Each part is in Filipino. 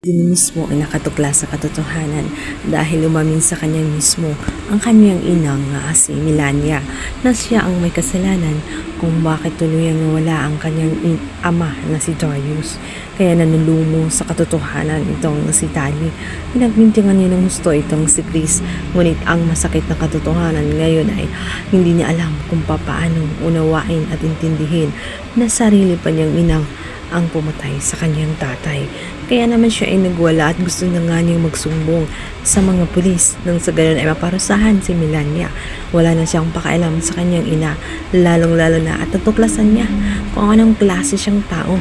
din mismo ay nakatuklas sa katotohanan dahil umamin sa kanya mismo ang kanyang inang nga si Melania na siya ang may kasalanan kung bakit tuluyang nawala ang kanyang ama na si Darius. Kaya nanulumo sa katotohanan itong si Tali. Pinagbintingan niya ng gusto itong si Chris, ngunit ang masakit na katotohanan ngayon ay hindi niya alam kung paano unawain at intindihin na sarili pa niyang inang ang pumatay sa kanyang tatay. Kaya naman siya ay nagwala at gusto na nga niyang magsumbong sa mga pulis nang sa gayon ay maparusahan si Melania. Wala na siyang pakialam sa kanyang ina, lalong-lalo na at natuklasan niya kung anong klase siyang tao.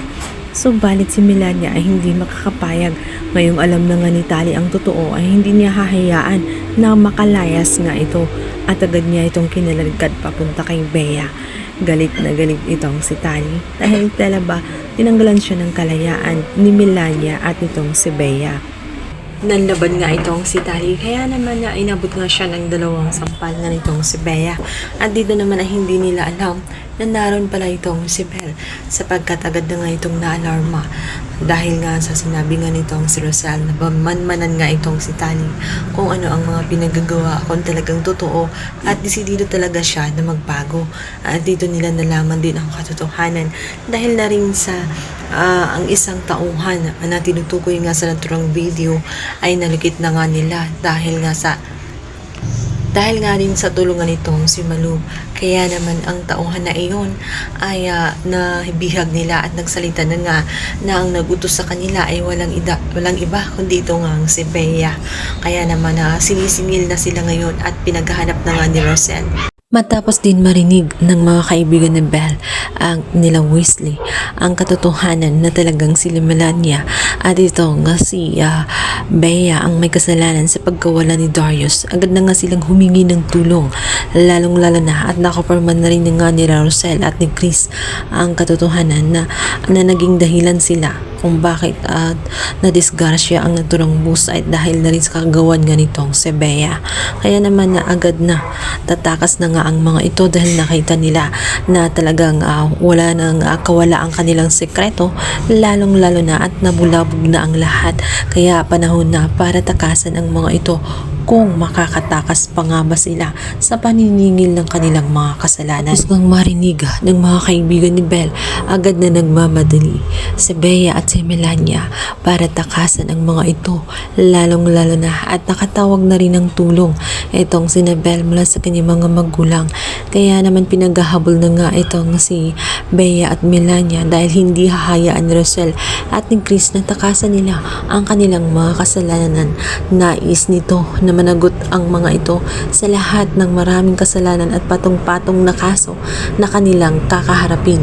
Subalit si Melania ay hindi makakapayag. Ngayong alam na nga ni Tali ang totoo ay hindi niya hahayaan na makalayas nga ito at agad niya itong kinalalagad papunta kay Bea. Galit na galit itong si Tali dahil tala ba tinanggalan siya ng kalayaan ni Melania at itong si Bea. Nanlaban nga itong si Tali kaya naman na inabot nga siya ng 2 sampal na nitong si Bea at dito naman ay hindi nila alam na naroon pala itong si Belle sapagkat agad na nga itong naalarma dahil nga sa sinabi nga nitong si Rosal na manmanan nga itong si Tali kung ano ang mga pinagagawa kung talagang totoo at desidido talaga siya na magbago. At dito nila nalaman din ang katotohanan dahil na rin sa ang isang tauhan na tinutukoy nga sa naturang video ay nalukit na nga nila dahil nga rin sa tulungan nitong si Malu. Kaya naman ang tauhan na iyon ay nabihag nila at nagsalita na nga na ang nagutos sa kanila ay walang iba kundi ito nga si Bea. Kaya naman sinisingil na sila ngayon at pinaghahanap na nga ni Rosel. Matapos din marinig ng mga kaibigan ni Belle ang nilang Weasley ang katotohanan na talagang si Melania at ito nga si Bea ang may kasalanan sa pagkawala ni Darius, agad na nga silang humingi ng tulong lalong-lalo na at nakaporman na rin nga ni Rosel at ni Chris ang katotohanan na naging dahilan sila kung bakit nadisgrasya ang naturang busay dahil na rin sa kagawan nga nitong si Bea. Kaya naman na agad na tatakas na nga ang mga ito dahil nakita nila na talagang wala nang kawala ang kanilang sekreto lalong-lalo na at nabulabog na ang lahat. Kaya panahon na para takasan ang mga ito kung makakatakas pa nga ba sila sa paniningil ng kanilang mga kasalanan. Gusto nang marinig ng mga kaibigan ni Belle, agad na nagmamadali si Bea at si Melania para takasan ang mga ito lalong-lalo na at nakatawag na rin ng tulong itong si Belle mula sa kanyang mga magulang. Kaya naman pinaghahabol na nga itong si Bea at Melania dahil hindi hahayaan ni Rosel at ni Chris na takasan nila ang kanilang mga kasalanan. Nais nito na managot ang mga ito sa lahat ng maraming kasalanan at patong-patong na kaso na kanilang kakaharapin.